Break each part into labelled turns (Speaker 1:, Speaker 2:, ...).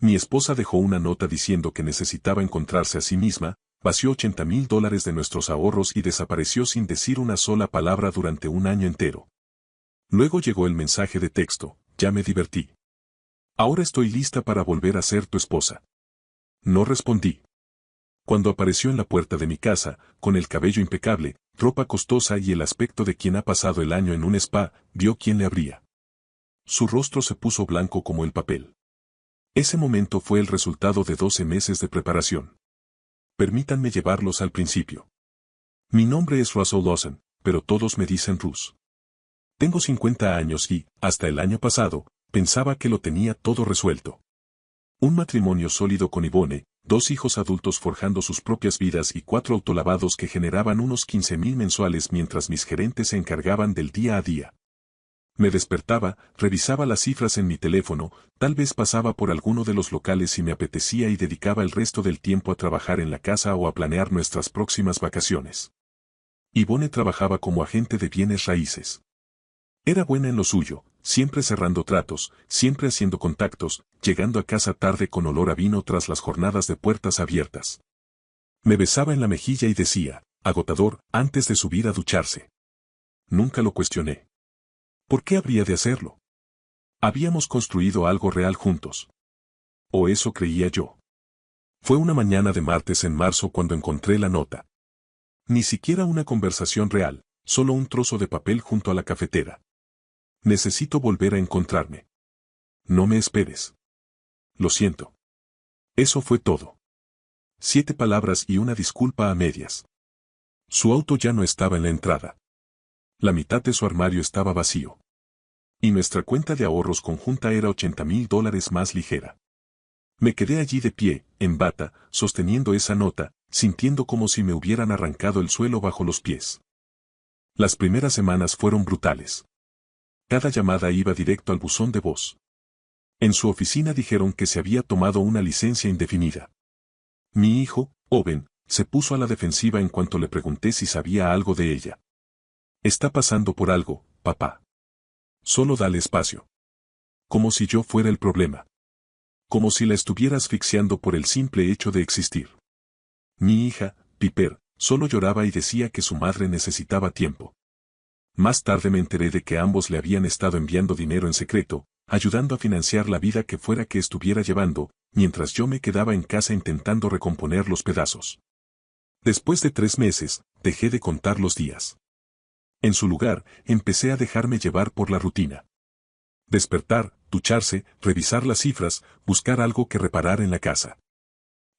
Speaker 1: Mi esposa dejó una nota diciendo que necesitaba encontrarse a sí misma, vació $80,000 de nuestros ahorros y desapareció sin decir una sola palabra durante un año entero. Luego llegó el mensaje de texto: ya me divertí. Ahora estoy lista para volver a ser tu esposa. No respondí. Cuando apareció en la puerta de mi casa, con el cabello impecable, ropa costosa y el aspecto de quien ha pasado el año en un spa, vio quién le abría. Su rostro se puso blanco como el papel. Ese momento fue el resultado de 12 meses de preparación. Permítanme llevarlos al principio. Mi nombre es Russell Lawson, pero todos me dicen Russ. Tengo 50 años y, hasta el año pasado, pensaba que lo tenía todo resuelto. Un matrimonio sólido con Yvonne, 2 hijos adultos forjando sus propias vidas y 4 autolavados que generaban unos 15,000 mensuales mientras mis gerentes se encargaban del día a día. Me despertaba, revisaba las cifras en mi teléfono, tal vez pasaba por alguno de los locales si me apetecía y dedicaba el resto del tiempo a trabajar en la casa o a planear nuestras próximas vacaciones. Yvonne trabajaba como agente de bienes raíces. Era buena en lo suyo, siempre cerrando tratos, siempre haciendo contactos, llegando a casa tarde con olor a vino tras las jornadas de puertas abiertas. Me besaba en la mejilla y decía, agotador, antes de subir a ducharse. Nunca lo cuestioné. ¿Por qué habría de hacerlo? Habíamos construido algo real juntos. O eso creía yo. Fue una mañana de martes en marzo cuando encontré la nota. Ni siquiera una conversación real, solo un trozo de papel junto a la cafetera. Necesito volver a encontrarme. No me esperes. Lo siento. Eso fue todo. 7 palabras y una disculpa a medias. Su auto ya no estaba en la entrada. La mitad de su armario estaba vacío. Y nuestra cuenta de ahorros conjunta era $80,000 más ligera. Me quedé allí de pie, en bata, sosteniendo esa nota, sintiendo como si me hubieran arrancado el suelo bajo los pies. Las primeras semanas fueron brutales. Cada llamada iba directo al buzón de voz. En su oficina dijeron que se había tomado una licencia indefinida. Mi hijo, Owen, se puso a la defensiva en cuanto le pregunté si sabía algo de ella. Está pasando por algo, papá. Solo dale espacio. Como si yo fuera el problema. Como si la estuviera asfixiando por el simple hecho de existir. Mi hija, Piper, solo lloraba y decía que su madre necesitaba tiempo. Más tarde me enteré de que ambos le habían estado enviando dinero en secreto, ayudando a financiar la vida que fuera que estuviera llevando, mientras yo me quedaba en casa intentando recomponer los pedazos. Después de 3 meses, dejé de contar los días. En su lugar, empecé a dejarme llevar por la rutina. Despertar, ducharse, revisar las cifras, buscar algo que reparar en la casa.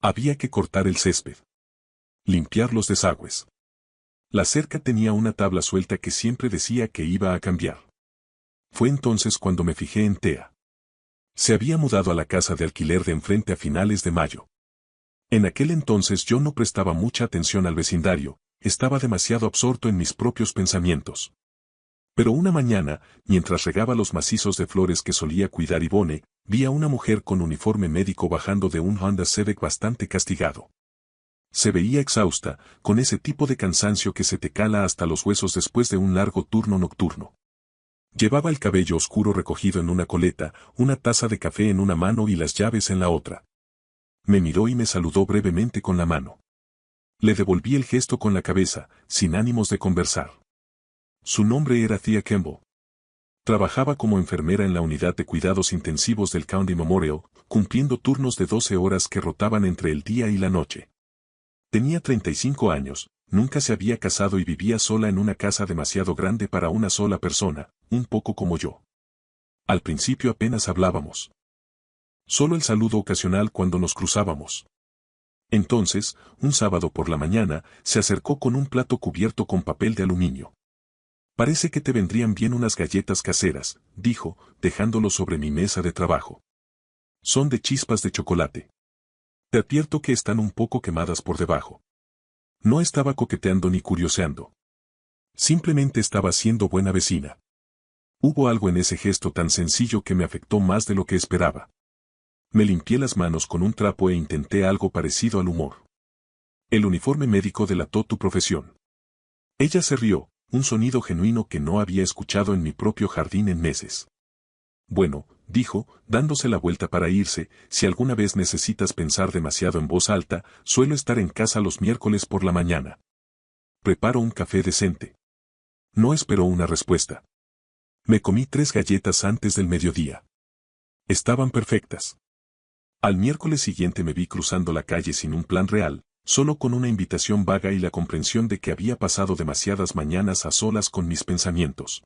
Speaker 1: Había que cortar el césped. Limpiar los desagües. La cerca tenía una tabla suelta que siempre decía que iba a cambiar. Fue entonces cuando me fijé en Thea. Se había mudado a la casa de alquiler de enfrente a finales de mayo. En aquel entonces yo no prestaba mucha atención al vecindario, estaba demasiado absorto en mis propios pensamientos. Pero una mañana, mientras regaba los macizos de flores que solía cuidar Yvonne, vi a una mujer con uniforme médico bajando de un Honda Civic bastante castigado. Se veía exhausta, con ese tipo de cansancio que se te cala hasta los huesos después de un largo turno nocturno. Llevaba el cabello oscuro recogido en una coleta, una taza de café en una mano y las llaves en la otra. Me miró y me saludó brevemente con la mano. Le devolví el gesto con la cabeza, sin ánimos de conversar. Su nombre era Thea Campbell. Trabajaba como enfermera en la unidad de cuidados intensivos del County Memorial, cumpliendo turnos de 12 horas que rotaban entre el día y la noche. Tenía 35 años, nunca se había casado y vivía sola en una casa demasiado grande para una sola persona, un poco como yo. Al principio apenas hablábamos. Solo el saludo ocasional cuando nos cruzábamos. Entonces, un sábado por la mañana, se acercó con un plato cubierto con papel de aluminio. Parece que te vendrían bien unas galletas caseras, dijo, dejándolo sobre mi mesa de trabajo. Son de chispas de chocolate. Te advierto que están un poco quemadas por debajo. No estaba coqueteando ni curioseando. Simplemente estaba siendo buena vecina. Hubo algo en ese gesto tan sencillo que me afectó más de lo que esperaba. Me limpié las manos con un trapo e intenté algo parecido al humor. El uniforme médico delató tu profesión. Ella se rió, un sonido genuino que no había escuchado en mi propio jardín en meses. Bueno, dijo, dándose la vuelta para irse, si alguna vez necesitas pensar demasiado en voz alta, suelo estar en casa los miércoles por la mañana. Preparo un café decente. No esperó una respuesta. Me comí 3 galletas antes del mediodía. Estaban perfectas. Al miércoles siguiente me vi cruzando la calle sin un plan real, solo con una invitación vaga y la comprensión de que había pasado demasiadas mañanas a solas con mis pensamientos.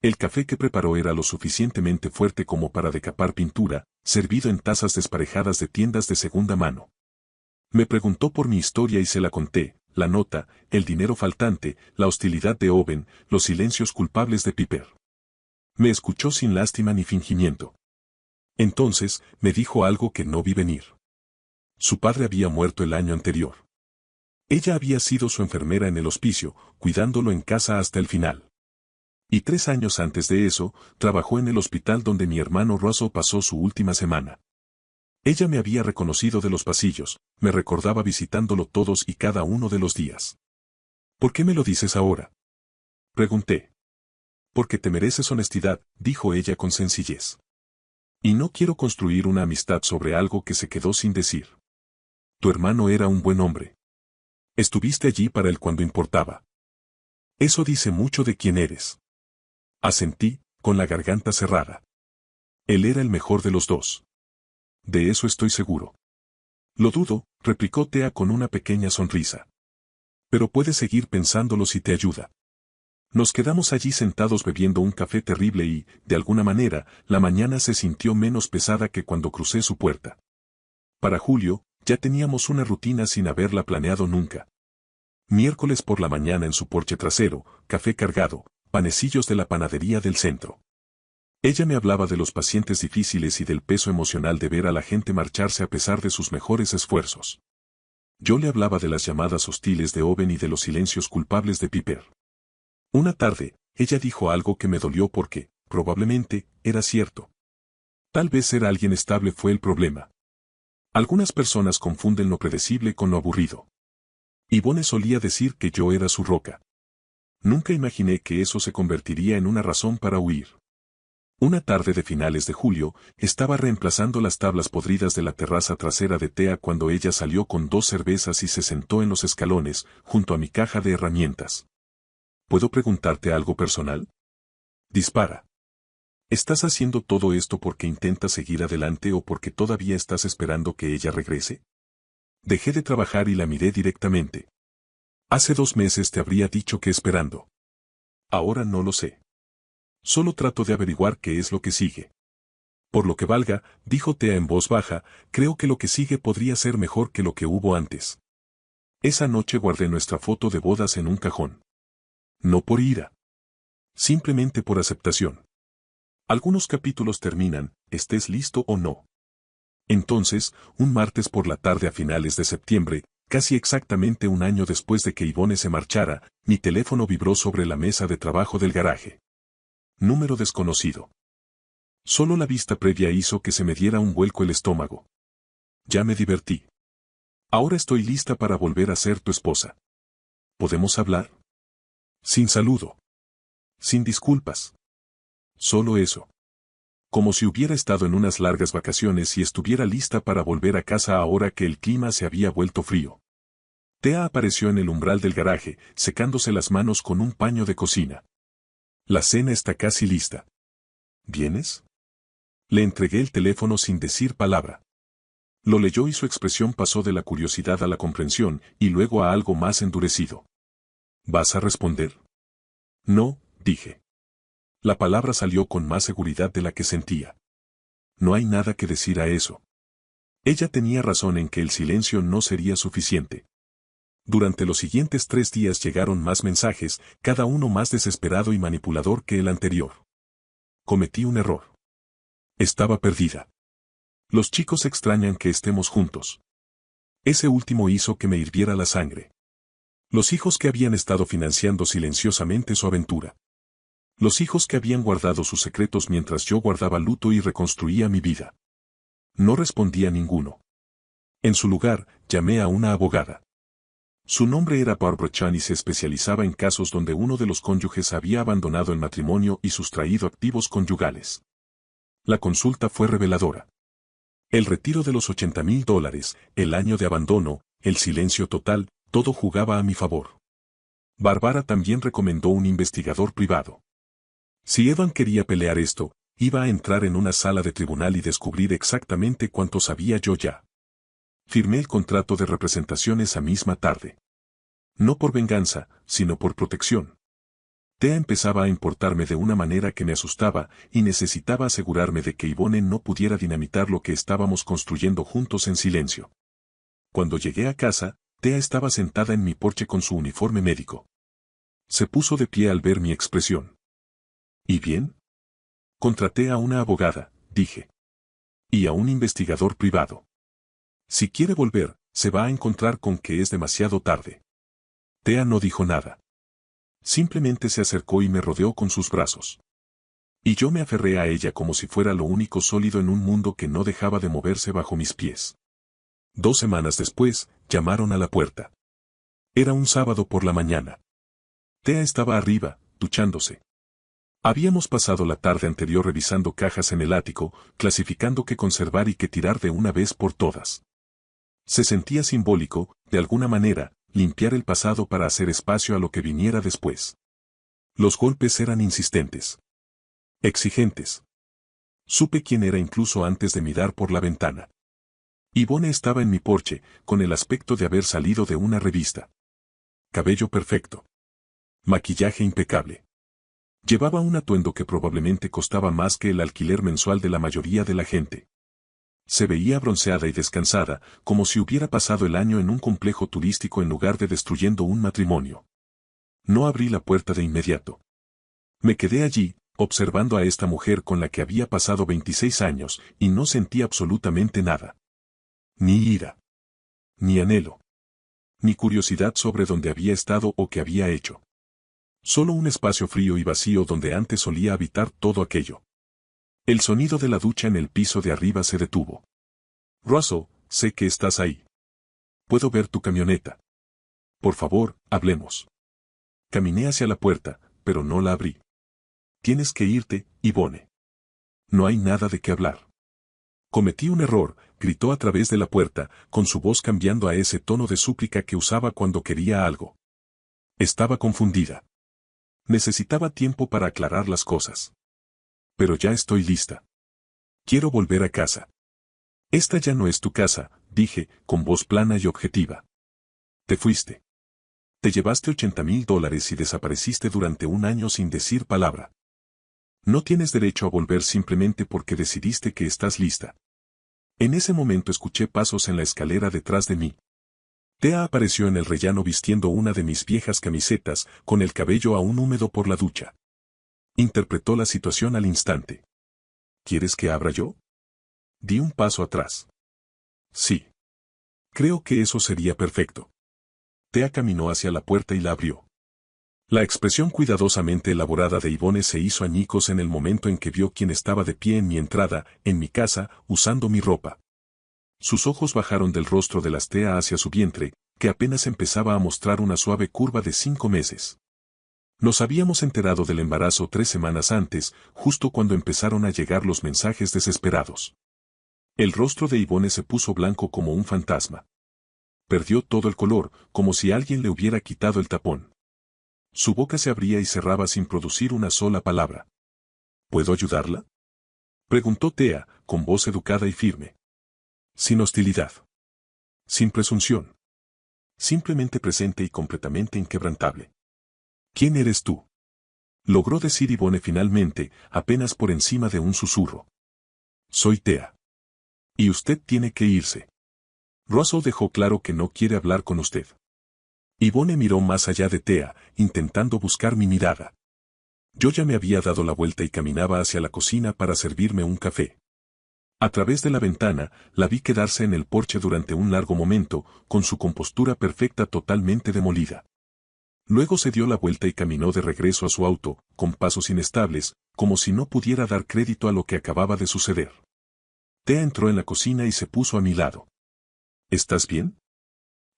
Speaker 1: El café que preparó era lo suficientemente fuerte como para decapar pintura, servido en tazas desparejadas de tiendas de segunda mano. Me preguntó por mi historia y se la conté, la nota, el dinero faltante, la hostilidad de Owen, los silencios culpables de Piper. Me escuchó sin lástima ni fingimiento. Entonces, me dijo algo que no vi venir. Su padre había muerto el año anterior. Ella había sido su enfermera en el hospicio, cuidándolo en casa hasta el final. Y 3 años antes de eso, trabajó en el hospital donde mi hermano Russell pasó su última semana. Ella me había reconocido de los pasillos, me recordaba visitándolo todos y cada uno de los días. ¿Por qué me lo dices ahora? Pregunté. Porque te mereces honestidad, dijo ella con sencillez. Y no quiero construir una amistad sobre algo que se quedó sin decir. Tu hermano era un buen hombre. Estuviste allí para él cuando importaba. Eso dice mucho de quién eres. Asentí, con la garganta cerrada. Él era el mejor de los dos. De eso estoy seguro. Lo dudo, replicó Thea con una pequeña sonrisa. Pero puedes seguir pensándolo si te ayuda. Nos quedamos allí sentados bebiendo un café terrible y, de alguna manera, la mañana se sintió menos pesada que cuando crucé su puerta. Para julio, ya teníamos una rutina sin haberla planeado nunca. Miércoles por la mañana en su porche trasero, café cargado, panecillos de la panadería del centro. Ella me hablaba de los pacientes difíciles y del peso emocional de ver a la gente marcharse a pesar de sus mejores esfuerzos. Yo le hablaba de las llamadas hostiles de Owen y de los silencios culpables de Piper. Una tarde, ella dijo algo que me dolió porque, probablemente, era cierto. Tal vez ser alguien estable fue el problema. Algunas personas confunden lo predecible con lo aburrido. Yvonne solía decir que yo era su roca. Nunca imaginé que eso se convertiría en una razón para huir. Una tarde de finales de julio, estaba reemplazando las tablas podridas de la terraza trasera de Thea cuando ella salió con 2 cervezas y se sentó en los escalones, junto a mi caja de herramientas. ¿Puedo preguntarte algo personal? Dispara. ¿Estás haciendo todo esto porque intentas seguir adelante o porque todavía estás esperando que ella regrese? Dejé de trabajar y la miré directamente. Hace 2 meses te habría dicho que esperando. Ahora no lo sé. Solo trato de averiguar qué es lo que sigue. Por lo que valga, dijo Thea en voz baja, creo que lo que sigue podría ser mejor que lo que hubo antes. Esa noche guardé nuestra foto de bodas en un cajón. No por ira. Simplemente por aceptación. Algunos capítulos terminan, estés listo o no. Entonces, un martes por la tarde a finales de septiembre, casi exactamente un año después de que Yvonne se marchara, mi teléfono vibró sobre la mesa de trabajo del garaje. Número desconocido. Solo la vista previa hizo que se me diera un vuelco el estómago. Ya me divertí. Ahora estoy lista para volver a ser tu esposa. ¿Podemos hablar? Sin saludo. Sin disculpas. Solo eso. Como si hubiera estado en unas largas vacaciones y estuviera lista para volver a casa ahora que el clima se había vuelto frío. Thea apareció en el umbral del garaje, secándose las manos con un paño de cocina. La cena está casi lista. ¿Vienes? Le entregué el teléfono sin decir palabra. Lo leyó y su expresión pasó de la curiosidad a la comprensión y luego a algo más endurecido. ¿Vas a responder? No, dije. La palabra salió con más seguridad de la que sentía. No hay nada que decir a eso. Ella tenía razón en que el silencio no sería suficiente. Durante los siguientes 3 días llegaron más mensajes, cada uno más desesperado y manipulador que el anterior. Cometí un error. Estaba perdida. Los chicos extrañan que estemos juntos. Ese último hizo que me hirviera la sangre. Los hijos que habían estado financiando silenciosamente su aventura. Los hijos que habían guardado sus secretos mientras yo guardaba luto y reconstruía mi vida. No respondí a ninguno. En su lugar, llamé a una abogada. Su nombre era Barbara Chan y se especializaba en casos donde uno de los cónyuges había abandonado el matrimonio y sustraído activos conyugales. La consulta fue reveladora. El retiro de los $80,000, el año de abandono, el silencio total, todo jugaba a mi favor. Bárbara también recomendó un investigador privado. Si Evan quería pelear esto, iba a entrar en una sala de tribunal y descubrir exactamente cuánto sabía yo ya. Firmé el contrato de representación esa misma tarde. No por venganza, sino por protección. Thea empezaba a importarme de una manera que me asustaba y necesitaba asegurarme de que Yvonne no pudiera dinamitar lo que estábamos construyendo juntos en silencio. Cuando llegué a casa, Thea estaba sentada en mi porche con su uniforme médico. Se puso de pie al ver mi expresión. ¿Y bien? Contraté a una abogada, dije. Y a un investigador privado. Si quiere volver, se va a encontrar con que es demasiado tarde. Thea no dijo nada. Simplemente se acercó y me rodeó con sus brazos. Y yo me aferré a ella como si fuera lo único sólido en un mundo que no dejaba de moverse bajo mis pies. 2 semanas después, llamaron a la puerta. Era un sábado por la mañana. Thea estaba arriba, duchándose. Habíamos pasado la tarde anterior revisando cajas en el ático, clasificando qué conservar y qué tirar de una vez por todas. Se sentía simbólico, de alguna manera, limpiar el pasado para hacer espacio a lo que viniera después. Los golpes eran insistentes. Exigentes. Supe quién era incluso antes de mirar por la ventana. Yvonne estaba en mi porche, con el aspecto de haber salido de una revista. Cabello perfecto. Maquillaje impecable. Llevaba un atuendo que probablemente costaba más que el alquiler mensual de la mayoría de la gente. Se veía bronceada y descansada, como si hubiera pasado el año en un complejo turístico en lugar de destruyendo un matrimonio. No abrí la puerta de inmediato. Me quedé allí, observando a esta mujer con la que había pasado 26 años, y no sentí absolutamente nada. Ni ira. Ni anhelo. Ni curiosidad sobre dónde había estado o qué había hecho. Solo un espacio frío y vacío donde antes solía habitar todo aquello. El sonido de la ducha en el piso de arriba se detuvo. Russell, sé que estás ahí. Puedo ver tu camioneta. Por favor, hablemos. Caminé hacia la puerta, pero no la abrí. Tienes que irte, Yvonne. No hay nada de qué hablar. Cometí un error, gritó a través de la puerta, con su voz cambiando a ese tono de súplica que usaba cuando quería algo. Estaba confundida. Necesitaba tiempo para aclarar las cosas. Pero ya estoy lista. Quiero volver a casa. Esta ya no es tu casa, dije, con voz plana y objetiva. Te fuiste. Te llevaste $80,000 y desapareciste durante un año sin decir palabra. No tienes derecho a volver simplemente porque decidiste que estás lista. En ese momento escuché pasos en la escalera detrás de mí. Thea apareció en el rellano vistiendo una de mis viejas camisetas, con el cabello aún húmedo por la ducha. Interpretó la situación al instante. ¿Quieres que abra yo? Di un paso atrás. Sí. Creo que eso sería perfecto. Thea caminó hacia la puerta y la abrió. La expresión cuidadosamente elaborada de Yvonne se hizo añicos en el momento en que vio quién estaba de pie en mi entrada, en mi casa, usando mi ropa. Sus ojos bajaron del rostro de las Thea hacia su vientre, que apenas empezaba a mostrar una suave curva de 5 meses. Nos habíamos enterado del embarazo 3 semanas antes, justo cuando empezaron a llegar los mensajes desesperados. El rostro de Yvonne se puso blanco como un fantasma. Perdió todo el color, como si alguien le hubiera quitado el tapón. Su boca se abría y cerraba sin producir una sola palabra. ¿Puedo ayudarla? Preguntó Thea, con voz educada y firme. Sin hostilidad. Sin presunción. Simplemente presente y completamente inquebrantable. ¿Quién eres tú? Logró decir Yvonne finalmente, apenas por encima de un susurro. Soy Thea. Y usted tiene que irse. Russell dejó claro que no quiere hablar con usted. Yvonne miró más allá de Thea, intentando buscar mi mirada. Yo ya me había dado la vuelta y caminaba hacia la cocina para servirme un café. A través de la ventana, la vi quedarse en el porche durante un largo momento, con su compostura perfecta totalmente demolida. Luego se dio la vuelta y caminó de regreso a su auto, con pasos inestables, como si no pudiera dar crédito a lo que acababa de suceder. Thea entró en la cocina y se puso a mi lado. ¿Estás bien?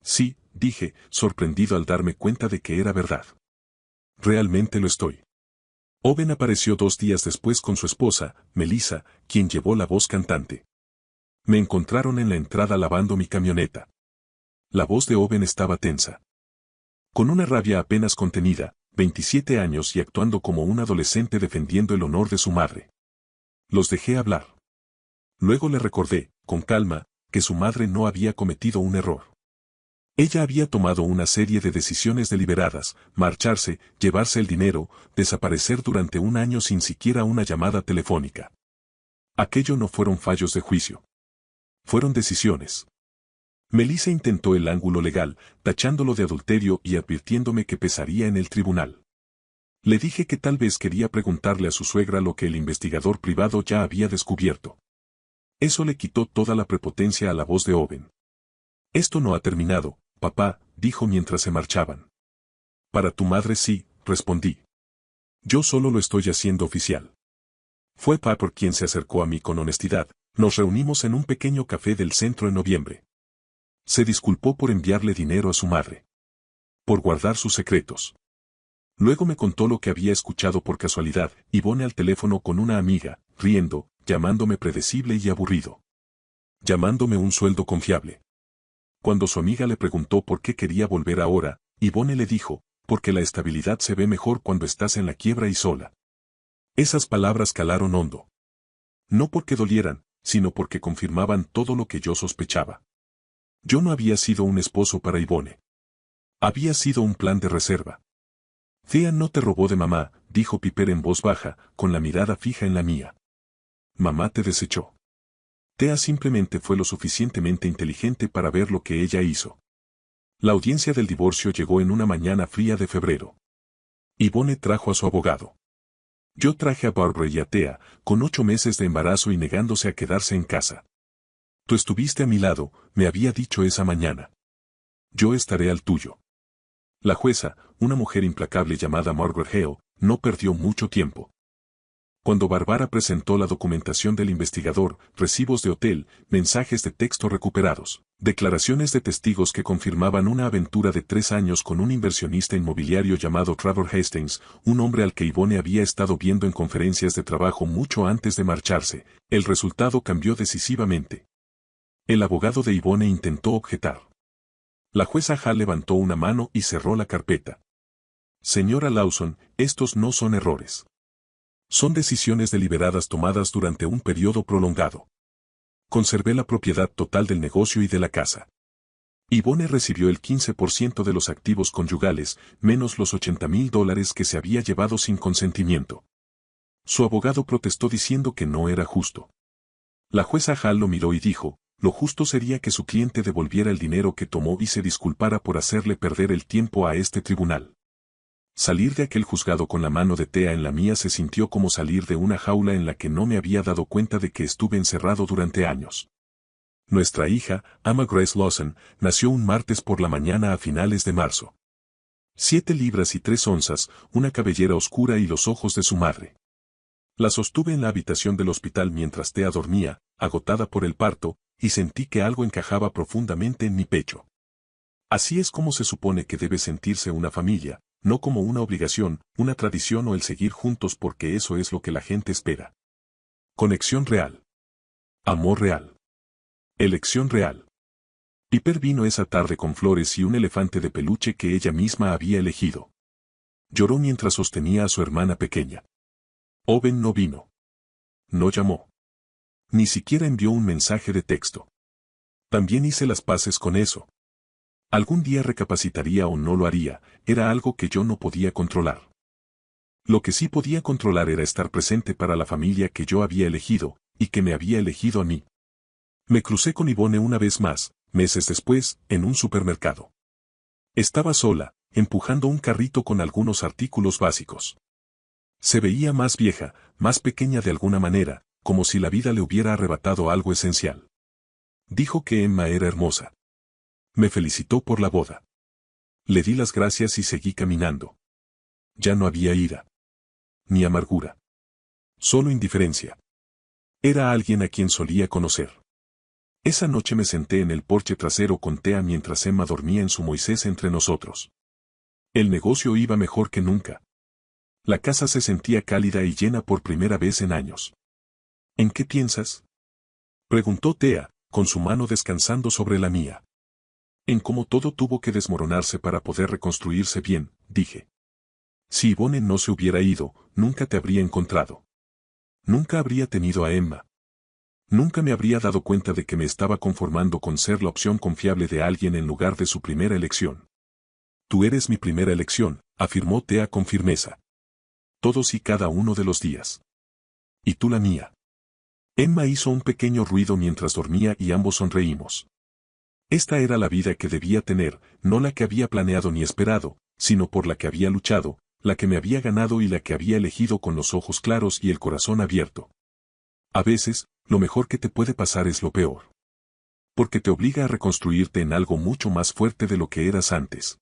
Speaker 1: Sí, dije, sorprendido al darme cuenta de que era verdad. Realmente lo estoy. Owen apareció 2 días después con su esposa, Melissa, quien llevó la voz cantante. Me encontraron en la entrada lavando mi camioneta. La voz de Owen estaba tensa. Con una rabia apenas contenida, 27 años y actuando como un adolescente defendiendo el honor de su madre. Los dejé hablar. Luego le recordé, con calma, que su madre no había cometido un error. Ella había tomado una serie de decisiones deliberadas: marcharse, llevarse el dinero, desaparecer durante un año sin siquiera una llamada telefónica. Aquello no fueron fallos de juicio. Fueron decisiones. Melissa intentó el ángulo legal, tachándolo de adulterio y advirtiéndome que pesaría en el tribunal. Le dije que tal vez quería preguntarle a su suegra lo que el investigador privado ya había descubierto. Eso le quitó toda la prepotencia a la voz de Owen. Esto no ha terminado, papá, dijo mientras se marchaban. Para tu madre sí, respondí. Yo solo lo estoy haciendo oficial. Fue Piper quien se acercó a mí con honestidad. Nos reunimos en un pequeño café del centro en noviembre. Se disculpó por enviarle dinero a su madre. Por guardar sus secretos. Luego me contó lo que había escuchado por casualidad: Yvonne al teléfono con una amiga, riendo, llamándome predecible y aburrido. Llamándome un sueldo confiable. Cuando su amiga le preguntó por qué quería volver ahora, Yvonne le dijo: porque la estabilidad se ve mejor cuando estás en la quiebra y sola. Esas palabras calaron hondo. No porque dolieran, sino porque confirmaban todo lo que yo sospechaba. Yo no había sido un esposo para Yvonne. Había sido un plan de reserva. Thea no te robó de mamá, dijo Piper en voz baja, con la mirada fija en la mía. Mamá te desechó. Thea simplemente fue lo suficientemente inteligente para ver lo que ella hizo. La audiencia del divorcio llegó en una mañana fría de febrero. Yvonne trajo a su abogado. Yo traje a Barbara y a Thea, con 8 meses de embarazo y negándose a quedarse en casa. Tú estuviste a mi lado, me había dicho esa mañana. Yo estaré al tuyo. La jueza, una mujer implacable llamada Margaret Hale, no perdió mucho tiempo. Cuando Barbara presentó la documentación del investigador, recibos de hotel, mensajes de texto recuperados, declaraciones de testigos que confirmaban una aventura de 3 años con un inversionista inmobiliario llamado Trevor Hastings, un hombre al que Yvonne había estado viendo en conferencias de trabajo mucho antes de marcharse, el resultado cambió decisivamente. El abogado de Yvonne intentó objetar. La jueza Hall levantó una mano y cerró la carpeta. Señora Lawson, estos no son errores. Son decisiones deliberadas tomadas durante un periodo prolongado. Conservé la propiedad total del negocio y de la casa. Yvonne recibió el 15% de los activos conyugales, menos los $80,000 que se había llevado sin consentimiento. Su abogado protestó diciendo que no era justo. La jueza Hall lo miró y dijo: lo justo sería que su cliente devolviera el dinero que tomó y se disculpara por hacerle perder el tiempo a este tribunal. Salir de aquel juzgado con la mano de Thea en la mía se sintió como salir de una jaula en la que no me había dado cuenta de que estuve encerrado durante años. Nuestra hija, Ama Grace Lawson, nació un martes por la mañana a finales de marzo. 7 libras y 3 onzas, una cabellera oscura y los ojos de su madre. La sostuve en la habitación del hospital mientras Thea dormía, agotada por el parto, y sentí que algo encajaba profundamente en mi pecho. Así es como se supone que debe sentirse una familia, no como una obligación, una tradición o el seguir juntos porque eso es lo que la gente espera. Conexión real. Amor real. Elección real. Piper vino esa tarde con flores y un elefante de peluche que ella misma había elegido. Lloró mientras sostenía a su hermana pequeña. Owen no vino. No llamó. Ni siquiera envió un mensaje de texto. También hice las paces con eso. Algún día recapacitaría o no lo haría, era algo que yo no podía controlar. Lo que sí podía controlar era estar presente para la familia que yo había elegido, y que me había elegido a mí. Me crucé con Yvonne una vez más, meses después, en un supermercado. Estaba sola, empujando un carrito con algunos artículos básicos. Se veía más vieja, más pequeña de alguna manera, como si la vida le hubiera arrebatado algo esencial. Dijo que Emma era hermosa. Me felicitó por la boda. Le di las gracias y seguí caminando. Ya no había ira. Ni amargura. Solo indiferencia. Era alguien a quien solía conocer. Esa noche me senté en el porche trasero con Thea mientras Emma dormía en su Moisés entre nosotros. El negocio iba mejor que nunca. La casa se sentía cálida y llena por primera vez en años. ¿En qué piensas?, preguntó Thea, con su mano descansando sobre la mía. En cómo todo tuvo que desmoronarse para poder reconstruirse bien, dije. Si Yvonne no se hubiera ido, nunca te habría encontrado. Nunca habría tenido a Emma. Nunca me habría dado cuenta de que me estaba conformando con ser la opción confiable de alguien en lugar de su primera elección. Tú eres mi primera elección, afirmó Thea con firmeza. Todos y cada uno de los días. Y tú la mía. Emma hizo un pequeño ruido mientras dormía y ambos sonreímos. Esta era la vida que debía tener, no la que había planeado ni esperado, sino por la que había luchado, la que me había ganado y la que había elegido con los ojos claros y el corazón abierto. A veces, lo mejor que te puede pasar es lo peor. Porque te obliga a reconstruirte en algo mucho más fuerte de lo que eras antes.